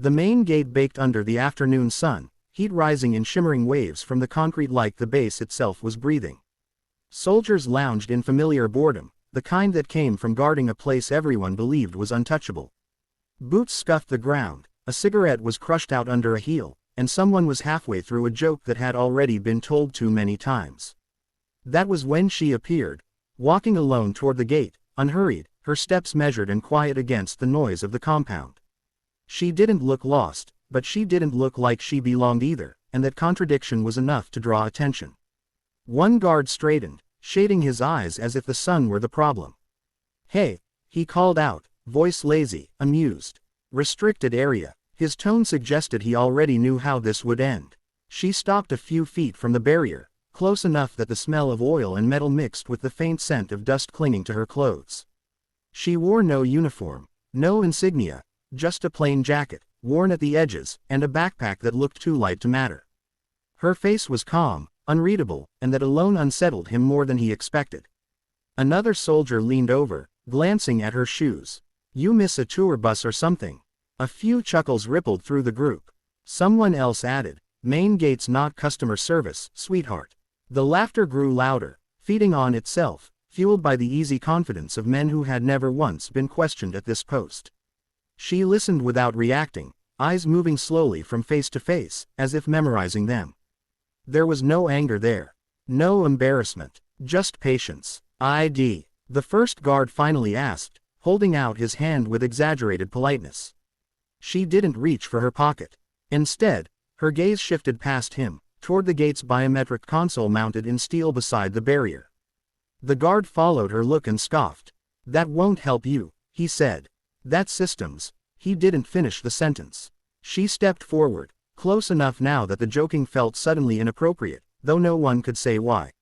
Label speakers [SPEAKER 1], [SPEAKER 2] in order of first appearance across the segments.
[SPEAKER 1] The main gate baked under the afternoon sun, heat rising in shimmering waves from the concrete like the base itself was breathing. Soldiers lounged in familiar boredom, the kind that came from guarding a place everyone believed was untouchable. Boots scuffed the ground, a cigarette was crushed out under a heel, and someone was halfway through a joke that had already been told too many times. That was when she appeared, walking alone toward the gate, unhurried, her steps measured and quiet against the noise of the compound. She didn't look lost, but she didn't look like she belonged either, and that contradiction was enough to draw attention. One guard straightened, shading his eyes as if the sun were the problem. "Hey," he called out, voice lazy, amused. "Restricted area." His tone suggested he already knew how this would end. She stopped a few feet from the barrier, close enough that the smell of oil and metal mixed with the faint scent of dust clinging to her clothes. She wore no uniform, no insignia, just a plain jacket, worn at the edges, and a backpack that looked too light to matter. Her face was calm, unreadable, and that alone unsettled him more than he expected. Another soldier leaned over, glancing at her shoes. "You miss a tour bus or something." A few chuckles rippled through the group. Someone else added, "Main gate's not customer service, sweetheart." The laughter grew louder, feeding on itself, fueled by the easy confidence of men who had never once been questioned at this post. She listened without reacting, eyes moving slowly from face to face, as if memorizing them. There was no anger there. No embarrassment. Just patience. "ID?" the first guard finally asked, holding out his hand with exaggerated politeness. She didn't reach for her pocket. Instead, her gaze shifted past him, toward the gate's biometric console mounted in steel beside the barrier. The guard followed her look and scoffed. "That won't help you," he said. "That's systems." He didn't finish the sentence. She stepped forward, close enough now that the joking felt suddenly inappropriate, though no one could say why.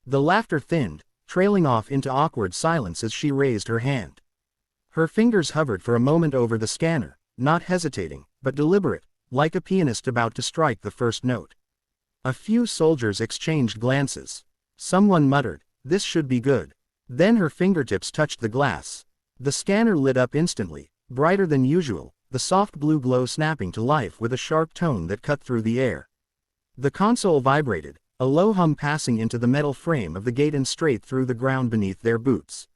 [SPEAKER 1] The laughter thinned, trailing off into awkward silence as she raised her hand. Her fingers hovered for a moment over the scanner, not hesitating, but deliberate, like a pianist about to strike the first note. A few soldiers exchanged glances. Someone muttered, "This should be good." Then her fingertips touched the glass. The scanner lit up instantly, brighter than usual, the soft blue glow snapping to life with a sharp tone that cut through the air. The console vibrated, a low hum passing into the metal frame of the gate and straight through the ground beneath their boots.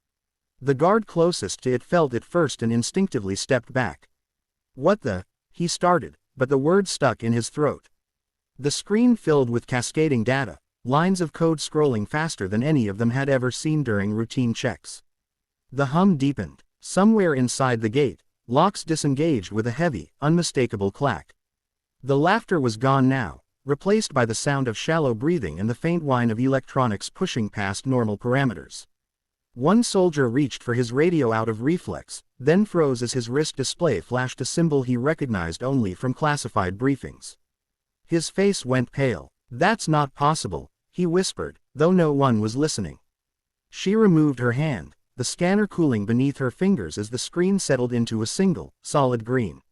[SPEAKER 1] The guard closest to it felt it first and instinctively stepped back. "What the?" he started, but the words stuck in his throat. The screen filled with cascading data, lines of code scrolling faster than any of them had ever seen during routine checks. The hum deepened. Somewhere inside the gate, locks disengaged with a heavy, unmistakable clack. The laughter was gone now, replaced by the sound of shallow breathing and the faint whine of electronics pushing past normal parameters. One soldier reached for his radio out of reflex, then froze as his wrist display flashed a symbol he recognized only from classified briefings. His face went pale. "That's not possible," he whispered, though no one was listening. She removed her hand, the scanner cooling beneath her fingers as the screen settled into a single, solid green.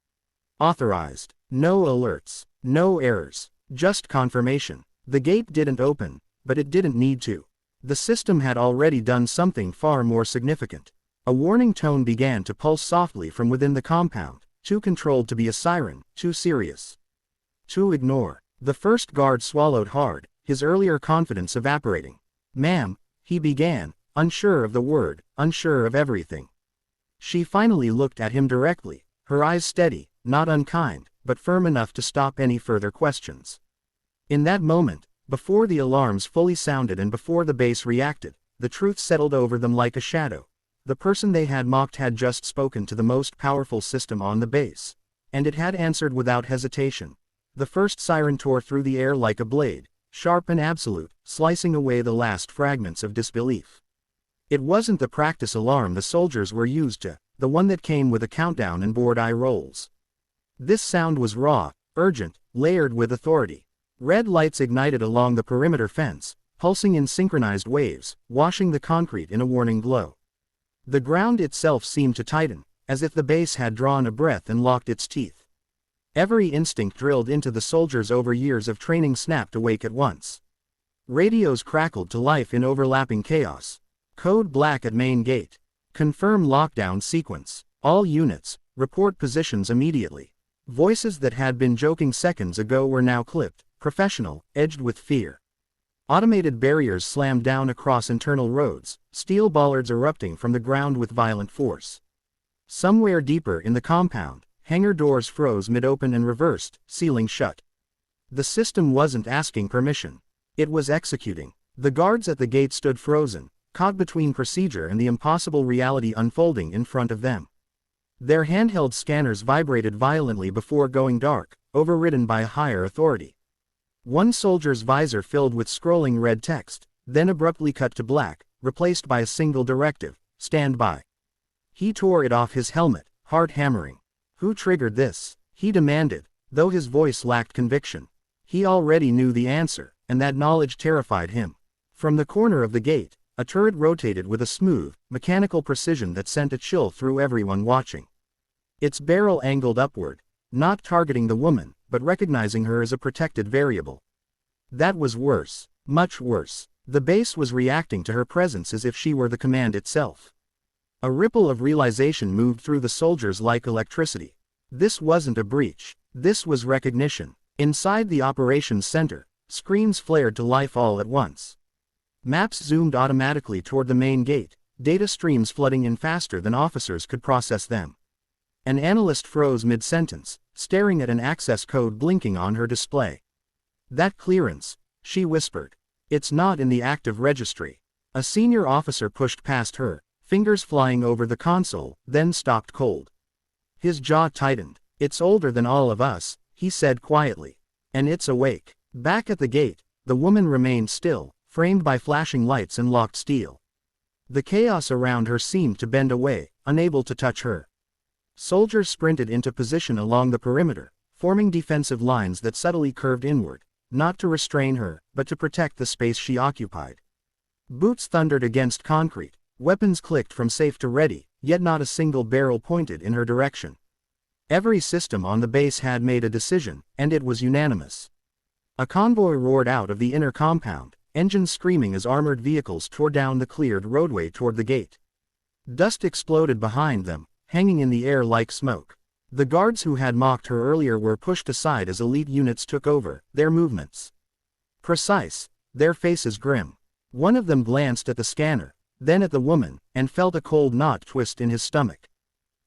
[SPEAKER 1] Authorized. No alerts. No errors. Just confirmation. The gate didn't open, but it didn't need to. The system had already done something far more significant. A warning tone began to pulse softly from within the compound, too controlled to be a siren, too serious to ignore. The first guard swallowed hard, his earlier confidence evaporating. "Ma'am," he began, unsure of the word, unsure of everything. She finally looked at him directly, her eyes steady, not unkind, but firm enough to stop any further questions. In that moment, before the alarms fully sounded and before the base reacted, the truth settled over them like a shadow. The person they had mocked had just spoken to the most powerful system on the base. And it had answered without hesitation. The first siren tore through the air like a blade, sharp and absolute, slicing away the last fragments of disbelief. It wasn't the practice alarm the soldiers were used to, the one that came with a countdown and bored eye rolls. This sound was raw, urgent, layered with authority. Red lights ignited along the perimeter fence, pulsing in synchronized waves, washing the concrete in a warning glow. The ground itself seemed to tighten, as if the base had drawn a breath and locked its teeth. Every instinct drilled into the soldiers over years of training snapped awake at once. Radios crackled to life in overlapping chaos. Code black at main gate. Confirm lockdown sequence. All units, report positions immediately. Voices that had been joking seconds ago were now clipped, professional, edged with fear. Automated barriers slammed down across internal roads, steel bollards erupting from the ground with violent force. Somewhere deeper in the compound, hangar doors froze mid-open and reversed, sealing shut. The system wasn't asking permission. It was executing. The guards at the gate stood frozen, caught between procedure and the impossible reality unfolding in front of them. Their handheld scanners vibrated violently before going dark, overridden by a higher authority. One soldier's visor filled with scrolling red text, then abruptly cut to black, replaced by a single directive: stand by. He tore it off his helmet, heart hammering. Who triggered this? He demanded, though his voice lacked conviction. He already knew the answer, and that knowledge terrified him. From the corner of the gate, a turret rotated with a smooth, mechanical precision that sent a chill through everyone watching. Its barrel angled upward, not targeting the woman, but recognizing her as a protected variable. That was worse, much worse. The base was reacting to her presence as if she were the command itself. A ripple of realization moved through the soldiers like electricity. This wasn't a breach. This was recognition. Inside the operations center, screens flared to life all at once. Maps zoomed automatically toward the main gate, data streams flooding in faster than officers could process them. An analyst froze mid-sentence, staring at an access code blinking on her display. That clearance, she whispered. It's not in the active registry. A senior officer pushed past her, fingers flying over the console, then stopped cold. His jaw tightened. It's older than all of us, he said quietly. And it's awake. Back at the gate, the woman remained still, framed by flashing lights and locked steel. The chaos around her seemed to bend away, unable to touch her. Soldiers sprinted into position along the perimeter, forming defensive lines that subtly curved inward, not to restrain her, but to protect the space she occupied. Boots thundered against concrete, weapons clicked from safe to ready, yet not a single barrel pointed in her direction. Every system on the base had made a decision, and it was unanimous. A convoy roared out of the inner compound, engines screaming as armored vehicles tore down the cleared roadway toward the gate. Dust exploded behind them, hanging in the air like smoke. The guards who had mocked her earlier were pushed aside as elite units took over, their movements precise, their faces grim. One of them glanced at the scanner, then at the woman, and felt a cold knot twist in his stomach.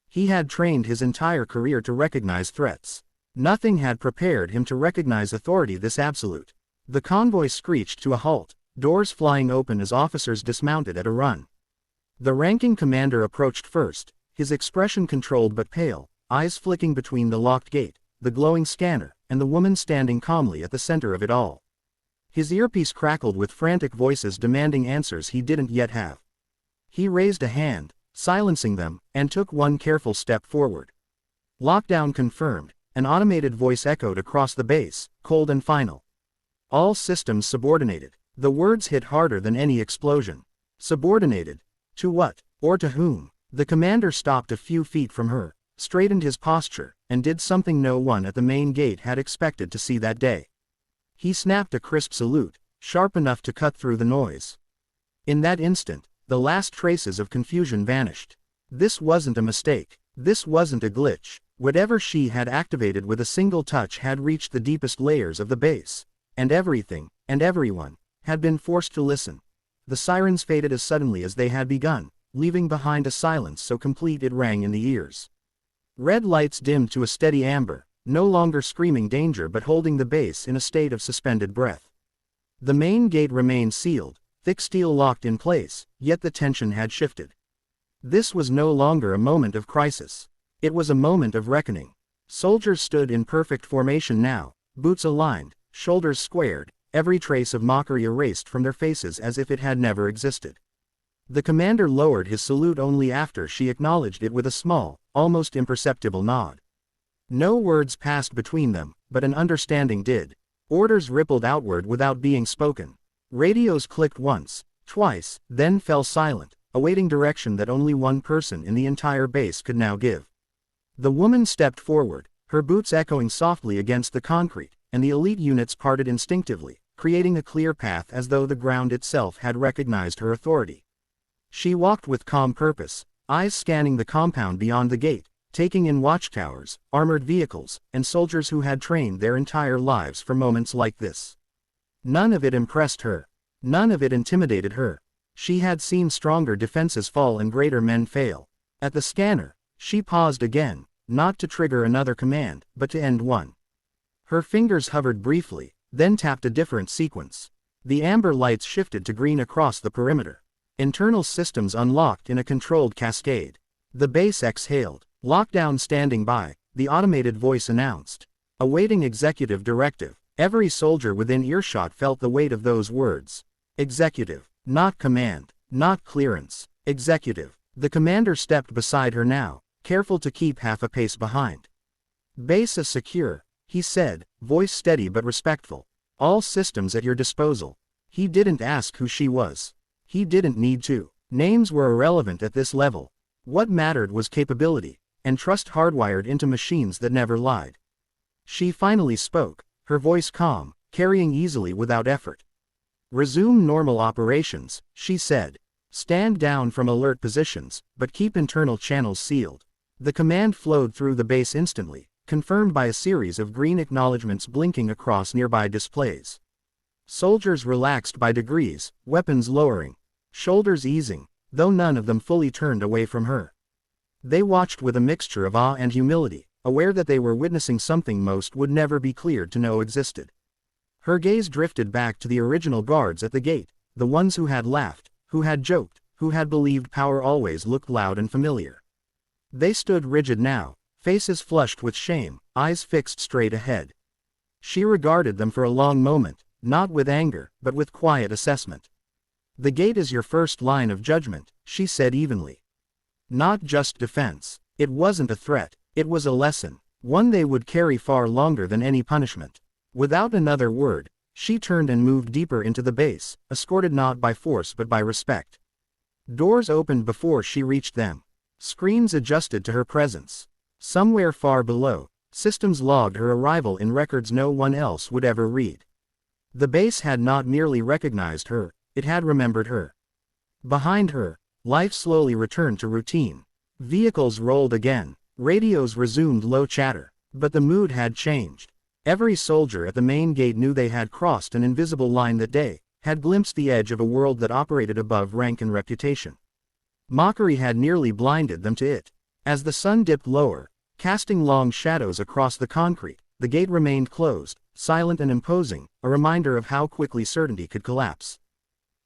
[SPEAKER 1] He had trained his entire career to recognize threats. Nothing had prepared him to recognize authority this absolute. The convoy screeched to a halt, doors flying open as officers dismounted at a run. The ranking commander approached first, his expression controlled but pale, eyes flicking between the locked gate, the glowing scanner, and the woman standing calmly at the center of it all. His earpiece crackled with frantic voices demanding answers he didn't yet have. He raised a hand, silencing them, and took one careful step forward. Lockdown confirmed, an automated voice echoed across the base, cold and final. All systems subordinated. The words hit harder than any explosion. Subordinated? To what, or to whom? The commander stopped a few feet from her, straightened his posture, and did something no one at the main gate had expected to see that day. He snapped a crisp salute, sharp enough to cut through the noise. In that instant, the last traces of confusion vanished. This wasn't a mistake. This wasn't a glitch. Whatever she had activated with a single touch had reached the deepest layers of the base, and everything, and everyone, had been forced to listen. The sirens faded as suddenly as they had begun, leaving behind a silence so complete it rang in the ears. Red lights dimmed to a steady amber, no longer screaming danger but holding the base in a state of suspended breath. The main gate remained sealed, thick steel locked in place, yet the tension had shifted. This was no longer a moment of crisis. It was a moment of reckoning. Soldiers stood in perfect formation now, boots aligned, shoulders squared, every trace of mockery erased from their faces as if it had never existed. The commander lowered his salute only after she acknowledged it with a small, almost imperceptible nod. No words passed between them, but an understanding did. Orders rippled outward without being spoken. Radios clicked once, twice, then fell silent, awaiting direction that only one person in the entire base could now give. The woman stepped forward, her boots echoing softly against the concrete, and the elite units parted instinctively, creating a clear path as though the ground itself had recognized her authority. She walked with calm purpose, eyes scanning the compound beyond the gate, taking in watchtowers, armored vehicles, and soldiers who had trained their entire lives for moments like this. None of it impressed her. None of it intimidated her. She had seen stronger defenses fall and greater men fail. At the scanner, she paused again, not to trigger another command, but to end one. Her fingers hovered briefly, then tapped a different sequence. The amber lights shifted to green across the perimeter. Internal systems unlocked in a controlled cascade. The base exhaled. Lockdown standing by, the automated voice announced. Awaiting executive directive. Every soldier within earshot felt the weight of those words. Executive. Not command. Not clearance. Executive. The commander stepped beside her now, careful to keep half a pace behind. Base is secure, he said, voice steady but respectful. All systems at your disposal. He didn't ask who she was. He didn't need to. Names were irrelevant at this level. What mattered was capability, and trust hardwired into machines that never lied. She finally spoke, her voice calm, carrying easily without effort. Resume normal operations, she said. Stand down from alert positions, but keep internal channels sealed. The command flowed through the base instantly, confirmed by a series of green acknowledgements blinking across nearby displays. Soldiers relaxed by degrees, weapons lowering, shoulders easing, though none of them fully turned away from her. They watched with a mixture of awe and humility, aware that they were witnessing something most would never be cleared to know existed. Her gaze drifted back to the original guards at the gate, the ones who had laughed, who had joked, who had believed power always looked loud and familiar. They stood rigid now, faces flushed with shame, eyes fixed straight ahead. She regarded them for a long moment, not with anger, but with quiet assessment. The gate is your first line of judgment, she said evenly. Not just defense. It wasn't a threat, it was a lesson, one they would carry far longer than any punishment. Without another word, she turned and moved deeper into the base, escorted not by force but by respect. Doors opened before she reached them. Screens adjusted to her presence. Somewhere far below, systems logged her arrival in records no one else would ever read. The base had not merely recognized her, it had remembered her. Behind her, life slowly returned to routine. Vehicles rolled again, radios resumed low chatter, but the mood had changed. Every soldier at the main gate knew they had crossed an invisible line that day, had glimpsed the edge of a world that operated above rank and reputation. Mockery had nearly blinded them to it. As the sun dipped lower, casting long shadows across the concrete, the gate remained closed, silent and imposing, a reminder of how quickly certainty could collapse.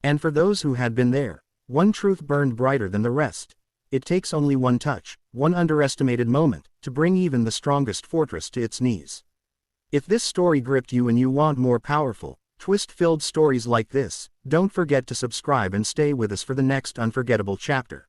[SPEAKER 1] And for those who had been there, one truth burned brighter than the rest. It takes only one touch, one underestimated moment, to bring even the strongest fortress to its knees. If this story gripped you and you want more powerful, twist-filled stories like this, don't forget to subscribe and stay with us for the next unforgettable chapter.